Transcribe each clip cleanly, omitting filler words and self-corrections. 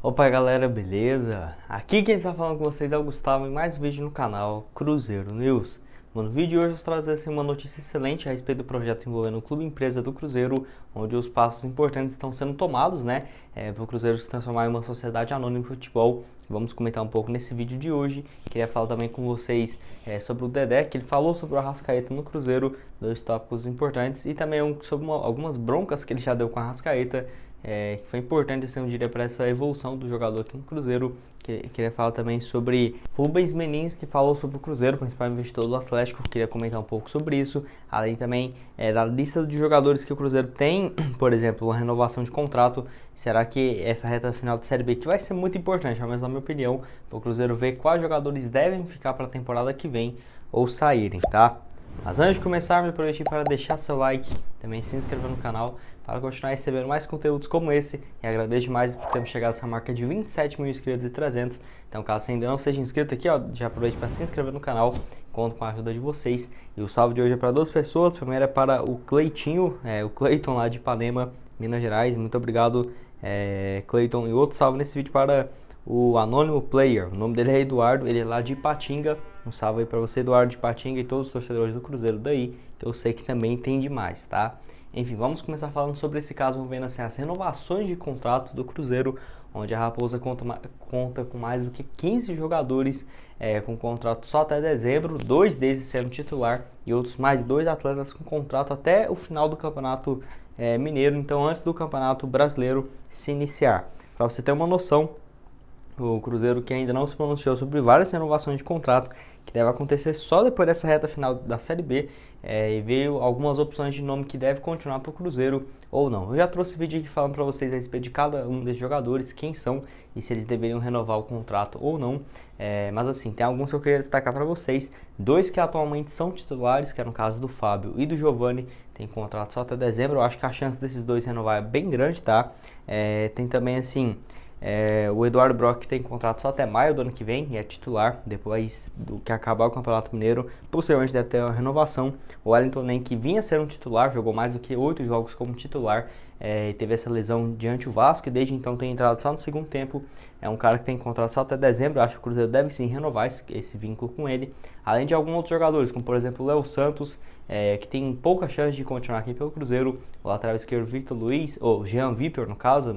Opa galera, beleza? Aqui quem está falando com vocês é o Gustavo em mais um vídeo no canal Cruzeiro News. No vídeo de hoje eu vou trazer uma notícia excelente a respeito do projeto envolvendo o Clube Empresa do Cruzeiro, onde os passos importantes estão sendo tomados, para o Cruzeiro se transformar em uma sociedade anônima de futebol. Vamos comentar um pouco nesse vídeo de hoje. Queria falar também com vocês sobre o Dedé, que ele falou sobre o Arrascaeta no Cruzeiro, dois tópicos importantes, e também sobre algumas broncas que ele já deu com o Arrascaeta, que foi importante, assim, eu diria, para essa evolução do jogador aqui no Cruzeiro. Queria falar também sobre Rubens Menin, que falou sobre o Cruzeiro, o principal investidor do Atlético. Queria comentar um pouco sobre isso, além também da lista de jogadores que o Cruzeiro tem, por exemplo, uma renovação de contrato. Será que essa reta final de Série B, que vai ser muito importante, ao menos na minha opinião, para o Cruzeiro ver quais jogadores devem ficar para a temporada que vem ou saírem, tá? Mas antes de começar, me aproveite para deixar seu like, também se inscrever no canal para continuar recebendo mais conteúdos como esse, e agradeço demais por termos chegado a essa marca de 27 mil inscritos e 300. Então, caso você ainda não seja inscrito aqui, já aproveite para se inscrever no canal, conto com a ajuda de vocês. E o salve de hoje é para duas pessoas. A primeira é para o Cleitinho, o Cleiton lá de Ipanema, Minas Gerais. Muito obrigado, Cleiton. E outro salve nesse vídeo para o Anônimo Player. O nome dele é Eduardo, ele é lá de Ipatinga. Um salve aí para você, Eduardo de Ipatinga, e todos os torcedores do Cruzeiro daí, que eu sei que também tem demais, tá? Enfim, vamos começar falando sobre esse caso envolvendo assim, as renovações de contrato do Cruzeiro, onde a Raposa conta com mais do que 15 jogadores com contrato só até dezembro, 2 desses sendo titular e outros mais 2 atletas com contrato até o final do Campeonato Mineiro, então antes do Campeonato Brasileiro se iniciar. Para você ter uma noção, o Cruzeiro, que ainda não se pronunciou sobre várias renovações de contrato, que deve acontecer só depois dessa reta final da Série B, e veio algumas opções de nome que deve continuar para o Cruzeiro ou não. Eu já trouxe vídeo aqui falando para vocês a respeito de cada um desses jogadores, quem são e se eles deveriam renovar o contrato ou não. Mas assim, tem alguns que eu queria destacar para vocês. 2 que atualmente são titulares, que é no caso do Fábio e do Giovani, tem contrato só até dezembro. Eu acho que a chance desses dois renovar é bem grande, tá? Tem também assim... o Eduardo Brock tem contrato só até maio do ano que vem e é titular. Depois do que acabar o Campeonato Mineiro, possivelmente deve ter uma renovação. O Wellington Nem, que vinha ser um titular, jogou mais do que 8 jogos como titular, e teve essa lesão diante o Vasco e desde então tem entrado só no segundo tempo. É um cara que tem contrato só até dezembro. Acho que o Cruzeiro deve sim renovar esse vínculo com ele, além de alguns outros jogadores, como por exemplo o Léo Santos, que tem pouca chance de continuar aqui pelo Cruzeiro. O lateral esquerdo Victor Luiz, ou Jean Vitor no caso,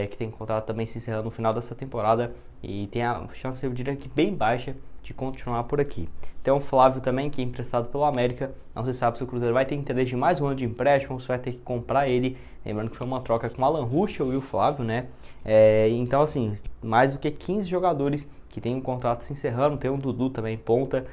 que tem contrato também se encerrando no final dessa temporada e tem a chance, eu diria que bem baixa, de continuar por aqui. Tem o Flávio também, que é emprestado pelo América. Não se sabe se o Cruzeiro vai ter interesse de mais um ano de empréstimo ou se vai ter que comprar ele. Lembrando que foi uma troca com o Alan Ruschel e o Flávio, então assim, mais do que 15 jogadores que tem um contrato se encerrando. Tem o Dudu também, ponta,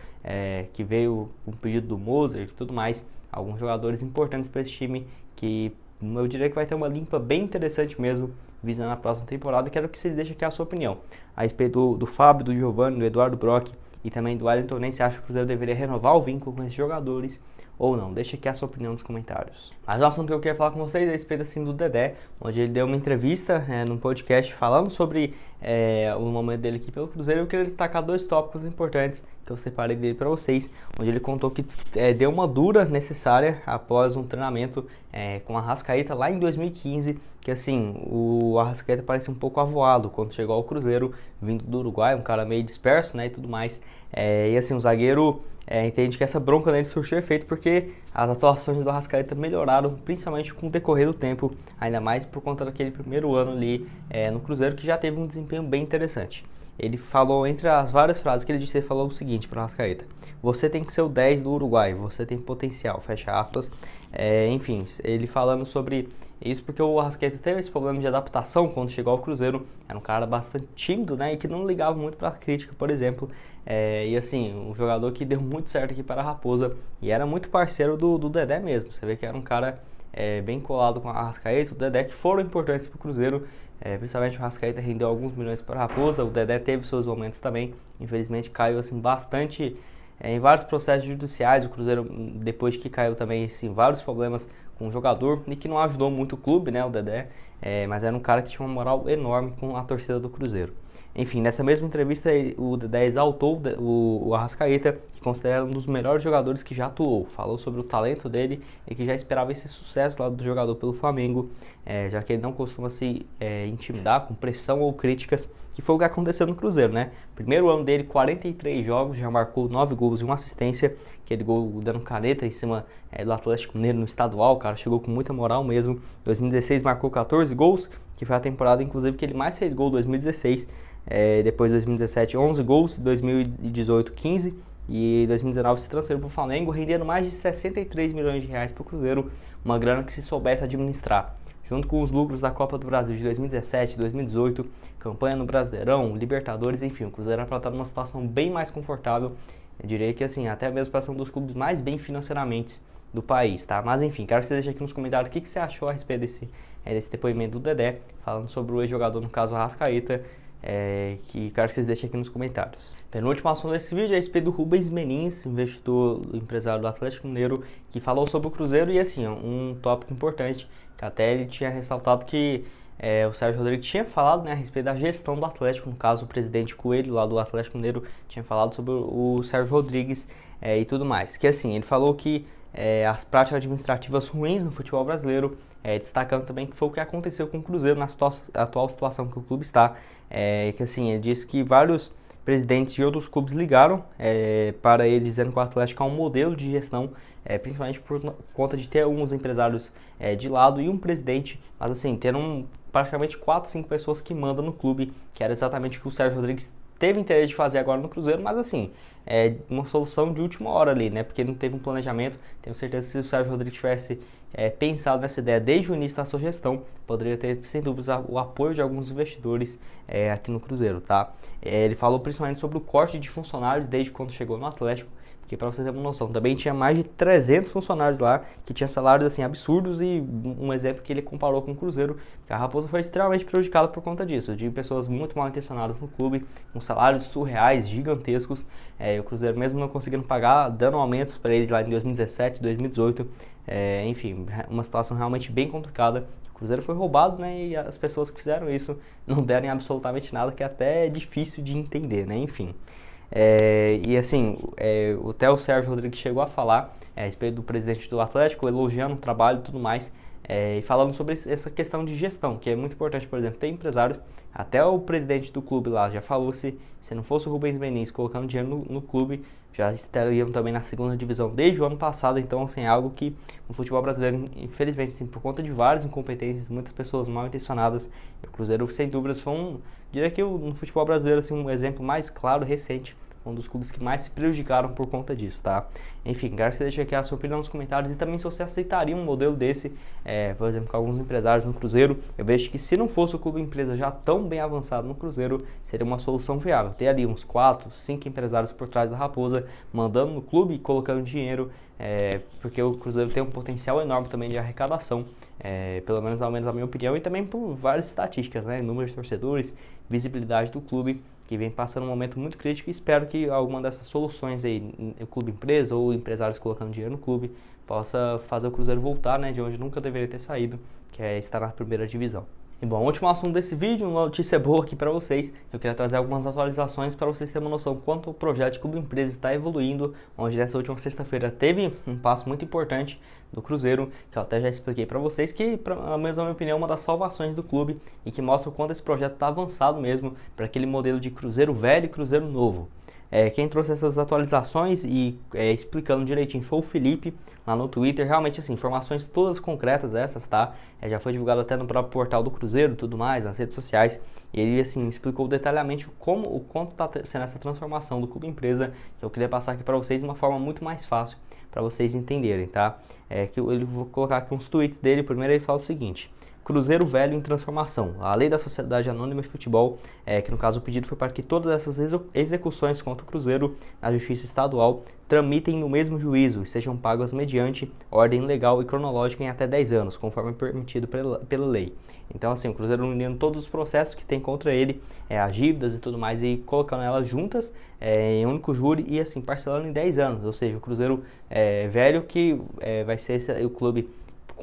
que veio com o pedido do Mozart e tudo mais. Alguns jogadores importantes para esse time que eu diria que vai ter uma limpa bem interessante mesmo, visando a próxima temporada. Quero que vocês deixem aqui a sua opinião a respeito do Fábio, do Giovani, do Eduardo Brock e também do Wellington Nem. Se acha que o Cruzeiro deveria renovar o vínculo com esses jogadores ou não? Deixa aqui a sua opinião nos comentários. Mas o assunto que eu queria falar com vocês é a respeito assim, do Dedé, onde ele deu uma entrevista num podcast falando sobre o momento dele aqui pelo Cruzeiro. Eu queria destacar 2 tópicos importantes que eu separei dele para vocês, onde ele contou que deu uma dura necessária após um treinamento com a Arrascaeta lá em 2015, que assim, o Arrascaeta parece um pouco avoado quando chegou ao Cruzeiro, vindo do Uruguai, um cara meio disperso, e tudo mais, e assim, o zagueiro entende que essa bronca nele surgiu efeito porque as atuações do Arrascaeta melhoraram, principalmente com o decorrer do tempo, ainda mais por conta daquele primeiro ano ali no Cruzeiro, que já teve um desempenho bem interessante. Ele falou, entre as várias frases que ele disse, ele falou o seguinte para o Arrascaeta: você tem que ser o 10 do Uruguai, você tem potencial, fecha aspas. Enfim, ele falando sobre isso porque o Arrascaeta teve esse problema de adaptação quando chegou ao Cruzeiro. Era um cara bastante tímido, e que não ligava muito para a crítica, por exemplo. E assim, um jogador que deu muito certo aqui para a Raposa e era muito parceiro do Dedé mesmo. Você vê que era um cara bem colado com a Arrascaeta, o Dedé, que foram importantes para o Cruzeiro. Principalmente o Arrascaeta rendeu alguns milhões para a Raposa. O Dedé teve seus momentos também, infelizmente caiu assim bastante em vários processos judiciais. O Cruzeiro, depois que caiu também, assim, vários problemas com o jogador e que não ajudou muito o clube, o Dedé. mas era um cara que tinha uma moral enorme com a torcida do Cruzeiro. Enfim, nessa mesma entrevista, o Dedé exaltou o Arrascaeta, que considera um dos melhores jogadores que já atuou. Falou sobre o talento dele e que já esperava esse sucesso lá do jogador pelo Flamengo, já que ele não costuma se intimidar com pressão ou críticas, que foi o que aconteceu no Cruzeiro, né? Primeiro ano dele, 43 jogos, já marcou 9 gols e uma assistência, aquele gol dando caneta em cima do Atlético Mineiro no estadual, o cara chegou com muita moral mesmo. 2016 marcou 14 gols, que foi a temporada, inclusive, que ele mais fez gol, 2016. Depois 2017, 11 gols, 2018, 15 e 2019 se transferiu para o Flamengo, rendendo mais de 63 milhões de reais para o Cruzeiro, uma grana que se soubesse administrar. Junto com os lucros da Copa do Brasil de 2017, 2018, campanha no Brasileirão, Libertadores, enfim, o Cruzeiro era para estar numa situação bem mais confortável, eu diria que assim, até mesmo para ser um dos clubes mais bem financeiramente do país, tá? Mas enfim, quero que você deixe aqui nos comentários o que você achou a respeito desse depoimento do Dedé, falando sobre o ex-jogador, no caso, Arrascaeta, que quero que vocês deixem aqui nos comentários. Penúltimo assunto desse vídeo é a respeito do Rubens Menin, investidor, empresário do Atlético Mineiro, que falou sobre o Cruzeiro e assim, um tópico importante, que até ele tinha ressaltado que o Sérgio Rodrigues tinha falado, né, a respeito da gestão do Atlético, no caso o presidente Coelho lá do Atlético Mineiro tinha falado sobre o Sérgio Rodrigues e tudo mais, que assim, ele falou que as práticas administrativas ruins no futebol brasileiro, destacando também que foi o que aconteceu com o Cruzeiro na atual situação que o clube está, que assim, ele disse que vários presidentes de outros clubes ligaram para ele, dizendo que o Atlético é um modelo de gestão, principalmente por conta de ter alguns empresários de lado e um presidente, mas assim, tendo praticamente 4, 5 pessoas que mandam no clube, que era exatamente o que o Sérgio Rodrigues teve interesse de fazer agora no Cruzeiro, mas assim, uma solução de última hora ali, né? Porque não teve um planejamento. Tenho certeza que se o Sérgio Rodrigues tivesse pensado nessa ideia desde o início da sua gestão, poderia ter, sem dúvidas, o apoio de alguns investidores aqui no Cruzeiro, tá? Ele falou principalmente sobre o corte de funcionários desde quando chegou no Atlético, porque para você ter uma noção, também tinha mais de 300 funcionários lá, que tinha salários assim absurdos, e um exemplo que ele comparou com o Cruzeiro, que a Raposa foi extremamente prejudicada por conta disso, de pessoas muito mal intencionadas no clube, com salários surreais, gigantescos, e o Cruzeiro mesmo não conseguindo pagar, dando aumentos para eles lá em 2017, 2018, enfim, uma situação realmente bem complicada. O Cruzeiro foi roubado, né, e as pessoas que fizeram isso não deram absolutamente nada, que é até difícil de entender, né, enfim. E assim, até o Sérgio Rodrigues chegou a falar a respeito do presidente do Atlético, elogiando o trabalho e tudo mais, e falando sobre essa questão de gestão, que é muito importante. Por exemplo, tem empresários, até o presidente do clube lá já falou, se não fosse o Rubens Menin colocando dinheiro no clube, já estariam também na segunda divisão desde o ano passado. Então, assim, é algo que no futebol brasileiro, infelizmente, assim, por conta de várias incompetências, muitas pessoas mal intencionadas, o Cruzeiro, sem dúvidas, foi diria que no futebol brasileiro, assim, um exemplo mais claro, recente, um dos clubes que mais se prejudicaram por conta disso, tá? Enfim, quero que você deixe aqui a sua opinião nos comentários, e também se você aceitaria um modelo desse, por exemplo, com alguns empresários no Cruzeiro. Eu vejo que se não fosse o clube empresa já tão bem avançado no Cruzeiro, seria uma solução viável. Ter ali uns 4, 5 empresários por trás da Raposa, mandando no clube e colocando dinheiro, porque o Cruzeiro tem um potencial enorme também de arrecadação, pelo menos na minha opinião, e também por várias estatísticas, né? Número de torcedores, visibilidade do clube, que vem passando um momento muito crítico, e espero que alguma dessas soluções aí, o clube empresa ou empresários colocando dinheiro no clube, possa fazer o Cruzeiro voltar, né, de onde nunca deveria ter saído, que é estar na primeira divisão. E bom, último assunto desse vídeo, uma notícia boa aqui para vocês. Eu queria trazer algumas atualizações para vocês terem uma noção quanto o projeto de Clube Empresa está evoluindo, onde nessa última sexta-feira teve um passo muito importante do Cruzeiro, que eu até já expliquei para vocês, que, na minha opinião, é uma das salvações do clube, e que mostra o quanto esse projeto está avançado mesmo para aquele modelo de Cruzeiro velho e Cruzeiro novo. Quem trouxe essas atualizações e explicando direitinho foi o Felipe, lá no Twitter. Realmente, assim, informações todas concretas essas, tá? Já foi divulgado até no próprio portal do Cruzeiro e tudo mais, nas redes sociais. E ele, assim, explicou detalhadamente o quanto está sendo essa transformação do Clube Empresa, que eu queria passar aqui para vocês de uma forma muito mais fácil, para vocês entenderem, tá? Que eu vou colocar aqui uns tweets dele. Primeiro ele fala o seguinte: Cruzeiro velho em transformação. A lei da Sociedade Anônima de Futebol, que no caso o pedido foi para que todas essas execuções contra o Cruzeiro na Justiça Estadual tramitem no mesmo juízo e sejam pagas mediante ordem legal e cronológica em até 10 anos, conforme permitido pela lei. Então, assim, o Cruzeiro unindo todos os processos que tem contra ele, as dívidas e tudo mais, e colocando elas juntas em um único júri e, assim, parcelando em 10 anos. Ou seja, o Cruzeiro velho, que vai ser o clube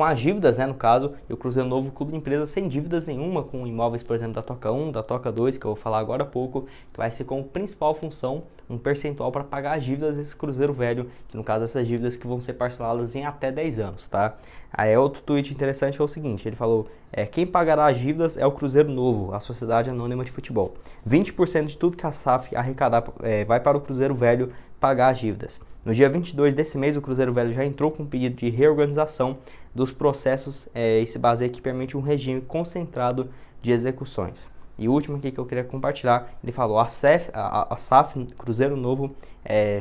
com as dívidas, né, no caso, e o Cruzeiro Novo, clube de empresa sem dívidas nenhuma, com imóveis, por exemplo, da Toca 1, da Toca 2, que eu vou falar agora há pouco, que vai ser como principal função um percentual para pagar as dívidas desse Cruzeiro velho, que no caso essas dívidas que vão ser parceladas em até 10 anos, tá? Aí outro tweet interessante é o seguinte, ele falou, quem pagará as dívidas é o Cruzeiro Novo, a Sociedade Anônima de Futebol. 20% de tudo que a SAF arrecadar vai para o Cruzeiro velho pagar as dívidas. No dia 22 desse mês, o Cruzeiro velho já entrou com um pedido de reorganização dos processos e se baseia que permite um regime concentrado de execuções. E o último aqui que eu queria compartilhar, ele falou, a SAF Cruzeiro Novo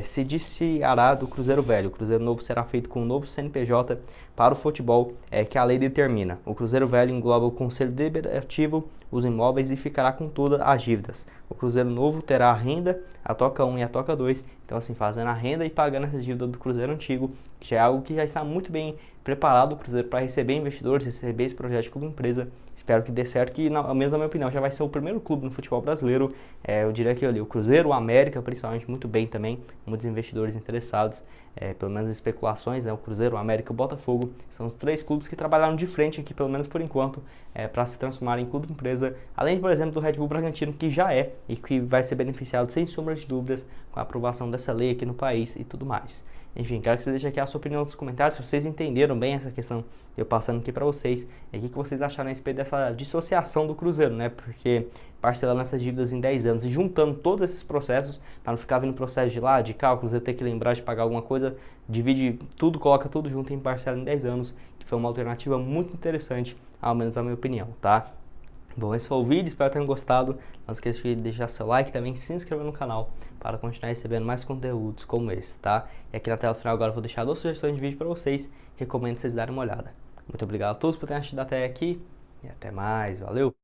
se dissociará do Cruzeiro Velho. O Cruzeiro Novo será feito com um novo CNPJ para o futebol que a lei determina. O Cruzeiro Velho engloba o Conselho Deliberativo, os imóveis e ficará com todas as dívidas. O Cruzeiro Novo terá a renda, a Toca 1 e a Toca 2, então assim, fazendo a renda e pagando essa dívida do Cruzeiro Antigo, que já é algo que já está muito bem preparado o Cruzeiro para receber investidores, receber esse projeto de clube empresa. Espero que dê certo, que mesmo na minha opinião já vai ser o primeiro clube no futebol brasileiro. Eu diria que ali o Cruzeiro, o América principalmente, muito bem também, muitos investidores interessados, pelo menos especulações, né? O Cruzeiro, o América e o Botafogo são os 3 clubes que trabalharam de frente aqui, pelo menos por enquanto, para se transformar em clube empresa, além, por exemplo, do Red Bull Bragantino, que já é e que vai ser beneficiado sem sombra de dúvidas com a aprovação dessa lei aqui no país e tudo mais. Enfim, quero que você deixe aqui a sua opinião nos comentários, se vocês entenderam bem essa questão, eu passando aqui para vocês, e o que vocês acharam a respeito dessa dissociação do Cruzeiro, né? Porque parcelando essas dívidas em 10 anos e juntando todos esses processos, para não ficar vindo processo de lá, de cá, o Cruzeiro ter que lembrar de pagar alguma coisa, divide tudo, coloca tudo junto em parcela em 10 anos, que foi uma alternativa muito interessante, ao menos na minha opinião, tá? Bom, esse foi o vídeo, espero que tenham gostado. Não esqueça de deixar seu like e também se inscrever no canal para continuar recebendo mais conteúdos como esse, tá? E aqui na tela final agora eu vou deixar 2 sugestões de vídeo para vocês, recomendo vocês darem uma olhada. Muito obrigado a todos por terem assistido até aqui e até mais, valeu!